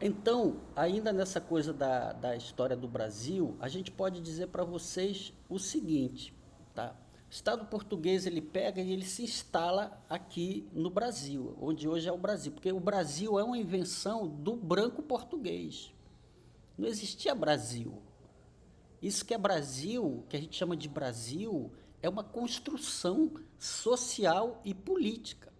Então, ainda nessa coisa da história do Brasil, a gente pode dizer para vocês o seguinte, tá? O Estado português ele pega e ele se instala aqui no Brasil, onde hoje é o Brasil, porque o Brasil é uma invenção do branco português. Não existia Brasil. Isso que é Brasil, que a gente chama de Brasil, é uma construção social e política,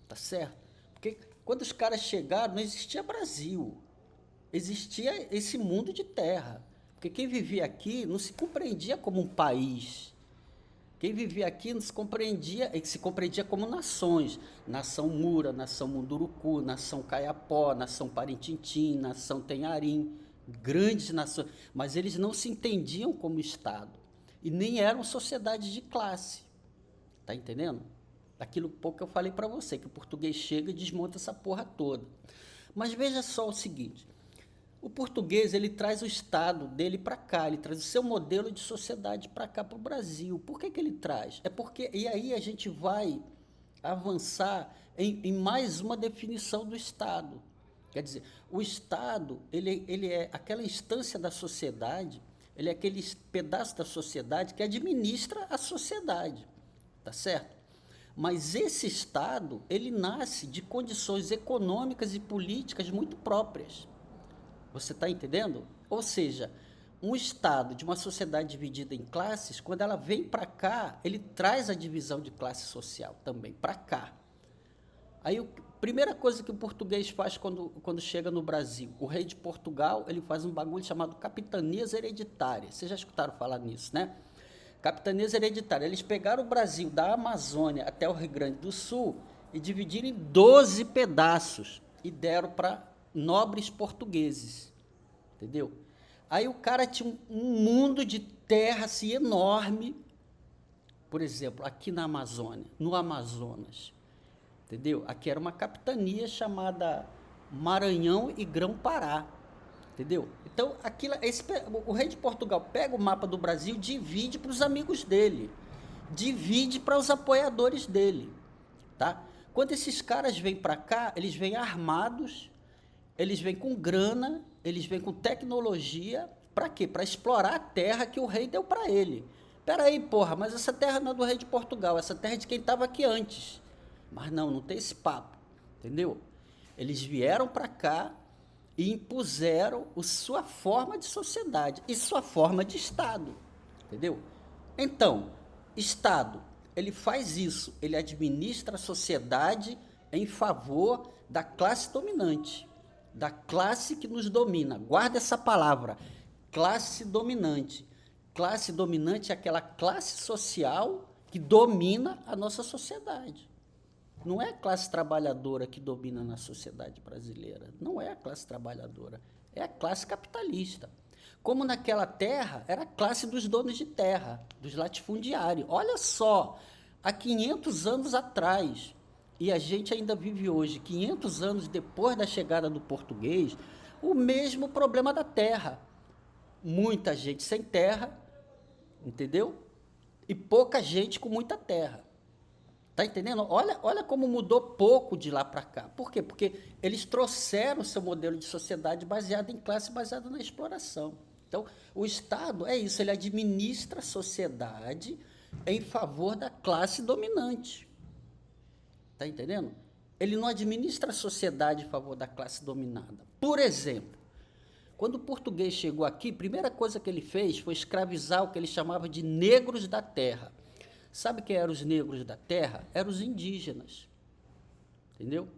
tá certo? Porque quando os caras chegaram, não existia Brasil, existia esse mundo de terra. Porque quem vivia aqui não se compreendia como um país. Quem vivia aqui não se compreendia, se compreendia como nações. Nação Mura, nação Munduruku, nação Caiapó, nação Parintintim, nação Tenharim, grandes nações. Mas eles não se entendiam como Estado. E nem eram sociedades de classe. Tá entendendo? Aquilo pouco que eu falei para você, que o português chega e desmonta essa porra toda. Mas veja só o seguinte, o português ele traz o Estado dele para cá, ele traz o seu modelo de sociedade para cá, para o Brasil. Por que que ele traz? É porque, e aí a gente vai avançar em mais uma definição do Estado. Quer dizer, o Estado, ele é aquela instância da sociedade, ele é aquele pedaço da sociedade que administra a sociedade, tá certo? Mas esse Estado, ele nasce de condições econômicas e políticas muito próprias. Você está entendendo? Ou seja, um Estado de uma sociedade dividida em classes, quando ela vem para cá, ele traz a divisão de classe social também para cá. Aí, a primeira coisa que o português faz quando chega no Brasil, o rei de Portugal, ele faz um bagulho chamado capitanias hereditárias. Vocês já escutaram falar nisso, né? Capitanias hereditárias. Eles pegaram o Brasil da Amazônia até o Rio Grande do Sul e dividiram em 12 pedaços e deram para nobres portugueses, entendeu? Aí o cara tinha um mundo de terra assim, enorme, por exemplo, aqui na Amazônia, no Amazonas, entendeu? Aqui era uma capitania chamada Maranhão e Grão-Pará, entendeu? Então, o rei de Portugal pega o mapa do Brasil, divide para os amigos dele, divide para os apoiadores dele, tá? Quando esses caras vêm para cá, eles vêm armados, eles vêm com grana, eles vêm com tecnologia, para quê? Para explorar a terra que o rei deu para ele. Peraí, porra, mas essa terra não é do rei de Portugal, essa terra é de quem estava aqui antes. Mas não, não tem esse papo, entendeu? Eles vieram para cá e impuseram sua forma de sociedade e sua forma de Estado, entendeu? Então, Estado, ele faz isso, ele administra a sociedade em favor da classe dominante, da classe que nos domina. Guarda essa palavra, classe dominante. Classe dominante é aquela classe social que domina a nossa sociedade. Não é a classe trabalhadora que domina na sociedade brasileira. Não é a classe trabalhadora. É a classe capitalista. Como naquela terra, era a classe dos donos de terra, dos latifundiários. Olha só, há 500 anos atrás, e a gente ainda vive hoje, 500 anos depois da chegada do português, o mesmo problema da terra. Muita gente sem terra, entendeu? E pouca gente com muita terra. Tá entendendo? Olha como mudou pouco de lá para cá. Por quê? Porque eles trouxeram o seu modelo de sociedade baseado em classe, baseado na exploração. Então, o Estado é isso, ele administra a sociedade em favor da classe dominante. Tá entendendo? Ele não administra a sociedade em favor da classe dominada. Por exemplo, quando o português chegou aqui, a primeira coisa que ele fez foi escravizar o que ele chamava de negros da terra. Sabe quem eram os negros da terra? Eram os indígenas, entendeu?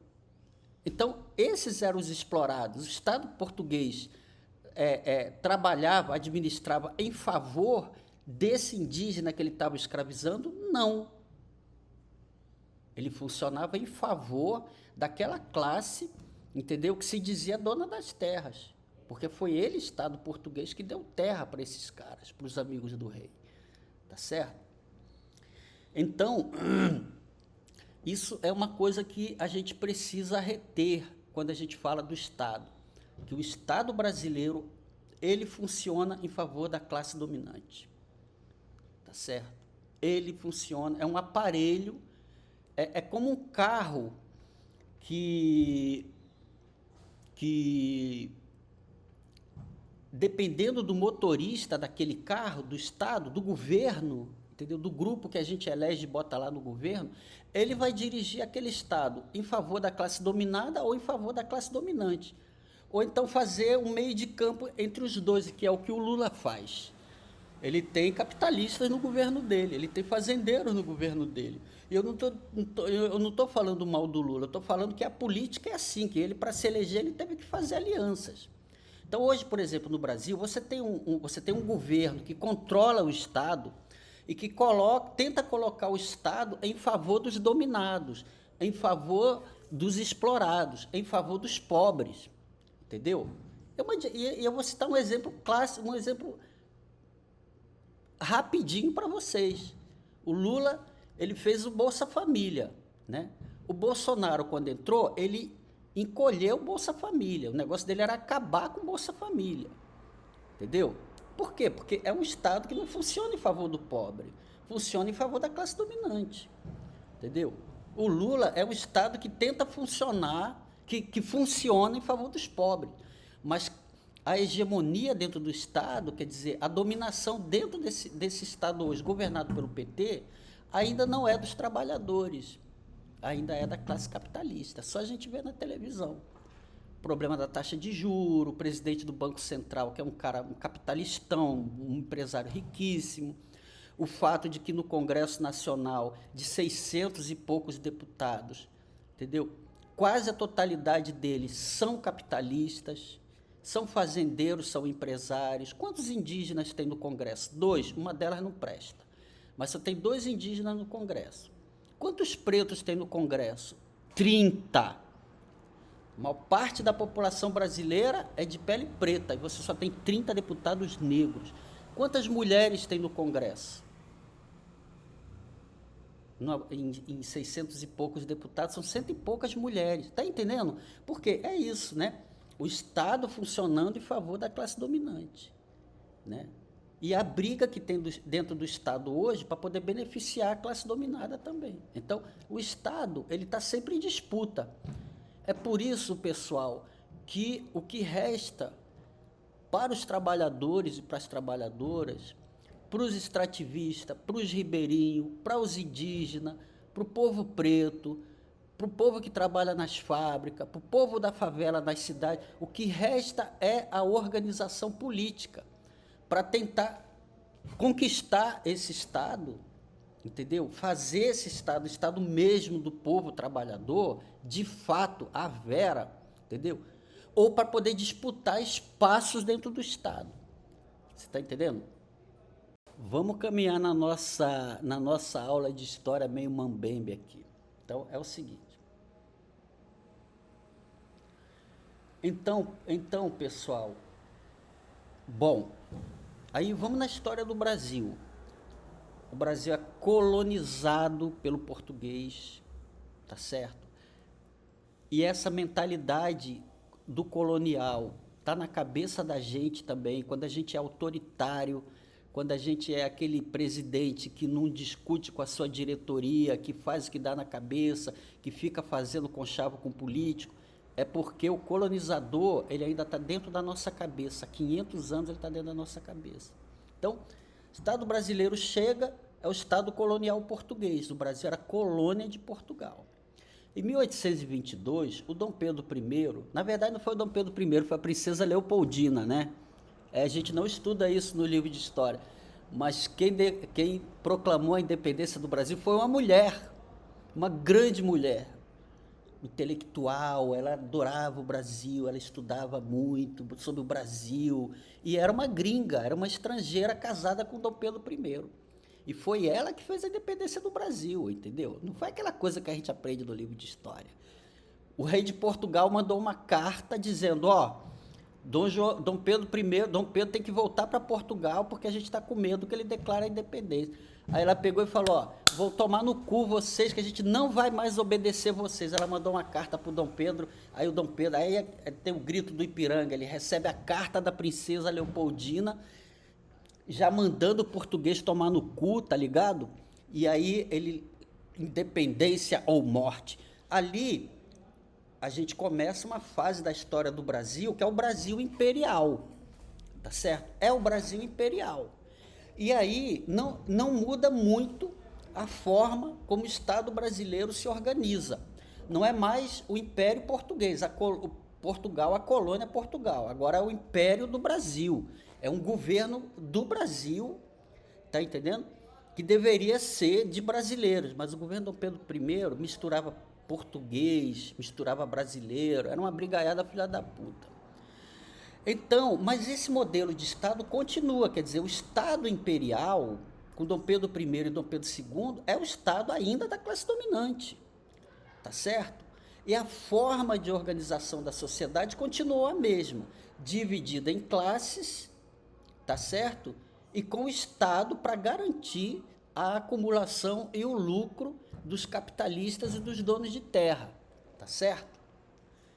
Então, esses eram os explorados. O Estado português trabalhava, administrava em favor desse indígena que ele estava escravizando? Não. Ele funcionava em favor daquela classe, entendeu? Que se dizia dona das terras. Porque foi ele, Estado português, que deu terra para esses caras, para os amigos do rei. Tá certo? Então, isso é uma coisa que a gente precisa reter quando a gente fala do Estado, que o Estado brasileiro, ele funciona em favor da classe dominante, tá certo? Ele funciona, é um aparelho, é como um carro que que dependendo do motorista daquele carro, do Estado, do governo, entendeu? Do grupo que a gente elege e bota lá no governo, ele vai dirigir aquele Estado em favor da classe dominada ou em favor da classe dominante. Ou então fazer um meio de campo entre os dois, que é o que o Lula faz. Ele tem capitalistas no governo dele, ele tem fazendeiros no governo dele. E eu não estou falando mal do Lula, eu estou falando que a política é assim, que ele, para se eleger, ele teve que fazer alianças. Então, hoje, por exemplo, no Brasil, você tem um governo que controla o Estado e que tenta colocar o Estado em favor dos dominados, em favor dos explorados, em favor dos pobres, entendeu? Eu vou citar um exemplo clássico, um exemplo rapidinho para vocês. O Lula, ele fez o Bolsa Família, né? O Bolsonaro, quando entrou, ele encolheu o Bolsa Família. O negócio dele era acabar com o Bolsa Família, entendeu? Por quê? Porque é um Estado que não funciona em favor do pobre, funciona em favor da classe dominante, entendeu? O Lula é um Estado que tenta funcionar, que funciona em favor dos pobres, mas a hegemonia dentro do Estado, quer dizer, a dominação dentro desse Estado hoje, governado pelo PT, ainda não é dos trabalhadores, ainda é da classe capitalista. Só a gente vê na televisão. O problema da taxa de juros, o presidente do Banco Central, que é um capitalistão, um empresário riquíssimo, o fato de que no Congresso Nacional, de 600 e poucos deputados, entendeu? Quase a totalidade deles são capitalistas, são fazendeiros, são empresários. Quantos indígenas tem no Congresso? 2, uma delas não presta. Mas só tem 2 indígenas no Congresso. Quantos pretos tem no Congresso? 30. A maior parte da população brasileira é de pele preta, e você só tem 30 deputados negros. Quantas mulheres tem no Congresso? Em 600 e poucos deputados, são 100 e poucas mulheres. Está entendendo? Porque é isso, né? O Estado funcionando em favor da classe dominante, né? E a briga que tem dentro do Estado hoje para poder beneficiar a classe dominada também. Então, o Estado ele está sempre em disputa. É por isso, pessoal, que o que resta para os trabalhadores e para as trabalhadoras, para os extrativistas, para os ribeirinhos, para os indígenas, para o povo preto, para o povo que trabalha nas fábricas, para o povo da favela, das cidades, o que resta é a organização política para tentar conquistar esse Estado, entendeu? Fazer esse Estado, o Estado mesmo do povo trabalhador, de fato, a vera, entendeu? Ou para poder disputar espaços dentro do Estado. Você está entendendo? Vamos caminhar na nossa aula de história meio mambembe aqui. Então, é o seguinte. Então, pessoal, bom, aí vamos na história do Brasil. O Brasil é colonizado pelo português, tá certo? E essa mentalidade do colonial tá na cabeça da gente também, quando a gente é autoritário, quando a gente é aquele presidente que não discute com a sua diretoria, que faz o que dá na cabeça, que fica fazendo conchavo com político, é porque o colonizador, ele ainda está dentro da nossa cabeça. Há 500 anos ele está dentro da nossa cabeça. Então, o Estado brasileiro chega, é o Estado colonial português. O Brasil era colônia de Portugal. Em 1822, o Dom Pedro I, na verdade não foi o Dom Pedro I, foi a princesa Leopoldina, né? A gente não estuda isso no livro de história, mas quem proclamou a independência do Brasil foi uma mulher, uma grande mulher, intelectual, ela adorava o Brasil, ela estudava muito sobre o Brasil, e era uma gringa, era uma estrangeira casada com Dom Pedro I. E foi ela que fez a independência do Brasil, entendeu? Não foi aquela coisa que a gente aprende no livro de história. O rei de Portugal mandou uma carta dizendo, Dom Pedro tem que voltar para Portugal porque a gente está com medo que ele declare a independência. Aí ela pegou e falou, vou tomar no cu vocês, que a gente não vai mais obedecer vocês. Ela mandou uma carta para o Dom Pedro, aí o Dom Pedro, aí tem o grito do Ipiranga, ele recebe a carta da princesa Leopoldina, já mandando o português tomar no cu, tá ligado? E aí ele, independência ou morte. Ali, a gente começa uma fase da história do Brasil, que é o Brasil imperial, tá certo? É o Brasil imperial. E aí não muda muito a forma como o Estado brasileiro se organiza. Não é mais o Império Português, Portugal, a colônia Portugal. Agora é o Império do Brasil. É um governo do Brasil, tá entendendo? Que deveria ser de brasileiros, mas o governo Dom Pedro I misturava português, misturava brasileiro, era uma brigaiada filha da puta. Então, mas esse modelo de Estado continua, quer dizer, o Estado imperial, com Dom Pedro I e Dom Pedro II, é o Estado ainda da classe dominante, tá certo? E a forma de organização da sociedade continuou a mesma, dividida em classes, tá certo? E com o Estado para garantir a acumulação e o lucro dos capitalistas e dos donos de terra, tá certo?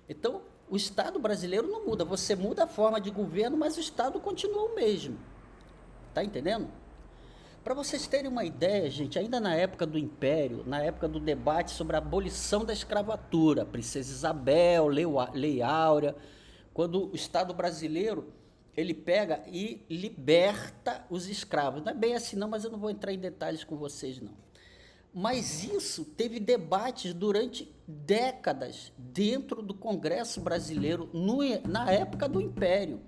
Então, o Estado brasileiro não muda, você muda a forma de governo, mas o Estado continua o mesmo, tá entendendo? Para vocês terem uma ideia, gente, ainda na época do Império, na época do debate sobre a abolição da escravatura, Princesa Isabel, Lei Áurea, quando o Estado brasileiro ele pega e liberta os escravos. Não é bem assim não, mas eu não vou entrar em detalhes com vocês não. Mas isso teve debates durante décadas dentro do Congresso brasileiro, na época do Império,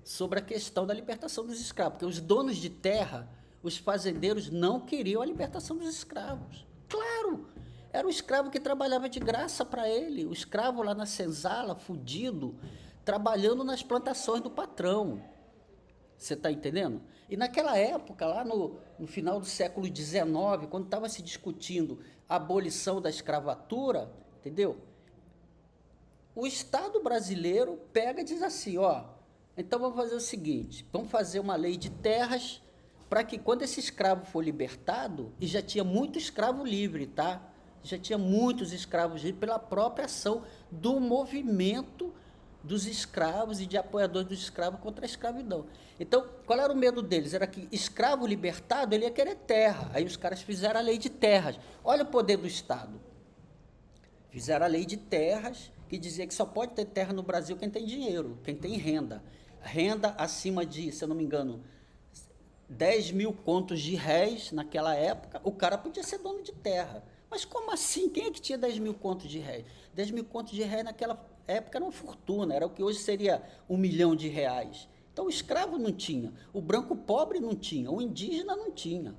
sobre a questão da libertação dos escravos, porque os donos de terra, os fazendeiros, não queriam a libertação dos escravos. Claro, era o escravo que trabalhava de graça para ele, o escravo lá na senzala, fudido, trabalhando nas plantações do patrão. Você está entendendo? E naquela época, lá no final do século XIX, quando estava se discutindo a abolição da escravatura, entendeu? O Estado brasileiro pega e diz assim, ó, então vamos fazer o seguinte, vamos fazer uma lei de terras para que quando esse escravo for libertado, e já tinha muito escravo livre, tá? Já tinha muitos escravos livres pela própria ação do movimento dos escravos e de apoiadores dos escravos contra a escravidão. Então, qual era o medo deles? Era que escravo libertado, ele ia querer terra. Aí os caras fizeram a lei de terras. Olha o poder do Estado. Fizeram a lei de terras, que dizia que só pode ter terra no Brasil quem tem dinheiro, quem tem renda. Renda acima de, se eu não me engano, 10 mil contos de réis naquela época, o cara podia ser dono de terra. Mas como assim? Quem é que tinha 10 mil contos de réis? 10 mil contos de réis naquela época era uma fortuna, era o que hoje seria R$1 milhão. Então o escravo não tinha, o branco pobre não tinha, o indígena não tinha.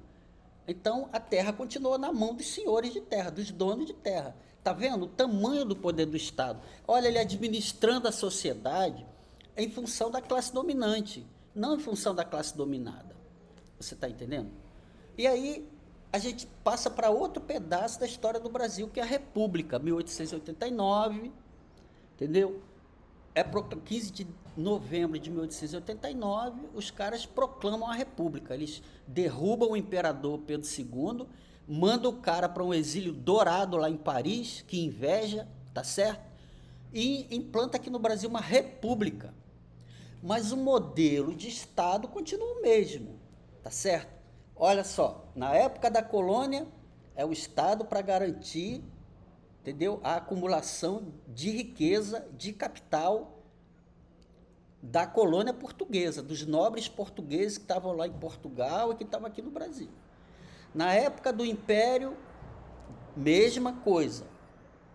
Então a terra continuou na mão dos senhores de terra, dos donos de terra. Está vendo o tamanho do poder do Estado? Olha, ele administrando a sociedade em função da classe dominante, não em função da classe dominada. Você está entendendo? E aí a gente passa para outro pedaço da história do Brasil, que é a República, 1889, entendeu? 15 de novembro de 1889, os caras proclamam a República. Eles derrubam o imperador Pedro II, mandam o cara para um exílio dourado lá em Paris, que inveja, tá certo? E implanta aqui no Brasil uma república. Mas o modelo de Estado continua o mesmo, tá certo? Olha só, na época da colônia, é o Estado para garantir, entendeu? A acumulação de riqueza, de capital da colônia portuguesa, dos nobres portugueses que estavam lá em Portugal e que estavam aqui no Brasil. Na época do Império, mesma coisa.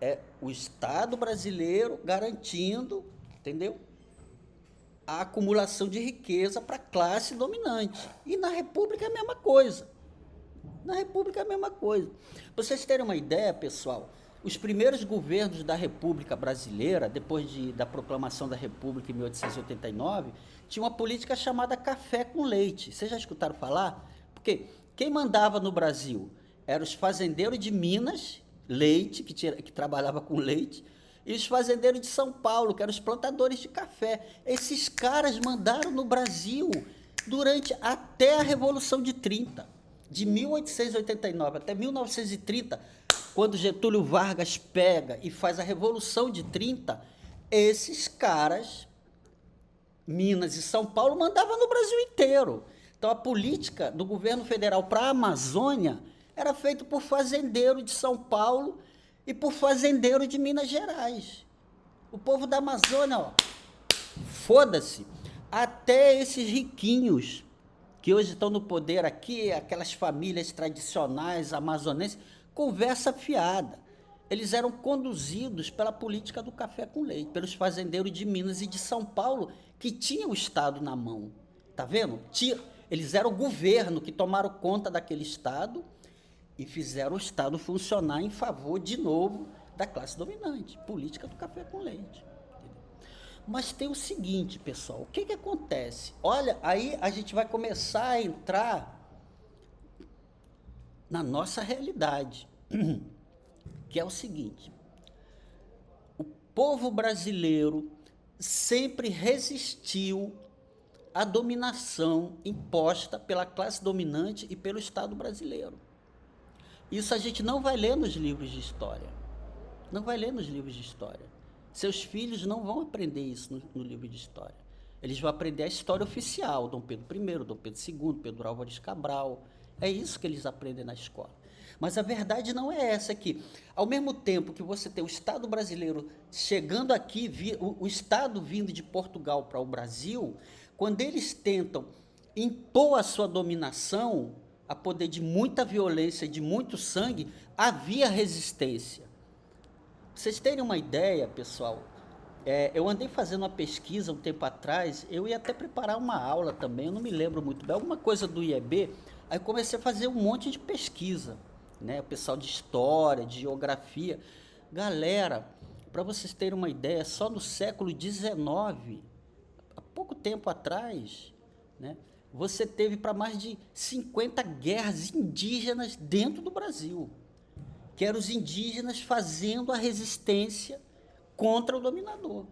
É o Estado brasileiro garantindo, entendeu? A acumulação de riqueza para a classe dominante. E na República é a mesma coisa. Na República é a mesma coisa. Para vocês terem uma ideia, pessoal, os primeiros governos da República Brasileira, depois da proclamação da República em 1889, tinha uma política chamada café com leite. Vocês já escutaram falar? Porque quem mandava no Brasil eram os fazendeiros de Minas, leite, que trabalhava com leite, e os fazendeiros de São Paulo, que eram os plantadores de café. Esses caras mandaram no Brasil durante até a Revolução de 30, de 1889 até 1930, quando Getúlio Vargas pega e faz a Revolução de 30, esses caras, Minas e São Paulo, mandavam no Brasil inteiro. Então a política do governo federal para a Amazônia era feita por fazendeiro de São Paulo e por fazendeiro de Minas Gerais. O povo da Amazônia, ó, foda-se. Até esses riquinhos que hoje estão no poder aqui, aquelas famílias tradicionais amazonenses, conversa fiada. Eles eram conduzidos pela política do café com leite, pelos fazendeiros de Minas e de São Paulo, que tinham o Estado na mão. Tá vendo? Eles eram o governo que tomaram conta daquele Estado e fizeram o Estado funcionar em favor, de novo, da classe dominante, política do café com leite. Mas tem o seguinte, pessoal, o que acontece? Olha, aí a gente vai começar a entrar na nossa realidade, que é o seguinte: o povo brasileiro sempre resistiu à dominação imposta pela classe dominante e pelo Estado brasileiro. Isso a gente não vai ler nos livros de história. Não vai ler nos livros de história. Seus filhos não vão aprender isso no livro de história. Eles vão aprender a história oficial, Dom Pedro I, Dom Pedro II, Pedro Álvares Cabral. É isso que eles aprendem na escola. Mas a verdade não é essa aqui. Ao mesmo tempo que você tem o Estado brasileiro chegando aqui, o Estado vindo de Portugal para o Brasil, quando eles tentam impor a sua dominação, a poder de muita violência, de muito sangue, havia resistência. Pra vocês terem uma ideia, pessoal, eu andei fazendo uma pesquisa um tempo atrás, eu ia até preparar uma aula também, eu não me lembro muito bem, alguma coisa do IEB, aí comecei a fazer um monte de pesquisa, né? O pessoal de história, de geografia. Galera, para vocês terem uma ideia, só no século XIX, há pouco tempo atrás, né, você teve para mais de 50 guerras indígenas dentro do Brasil, que eram os indígenas fazendo a resistência contra o dominador.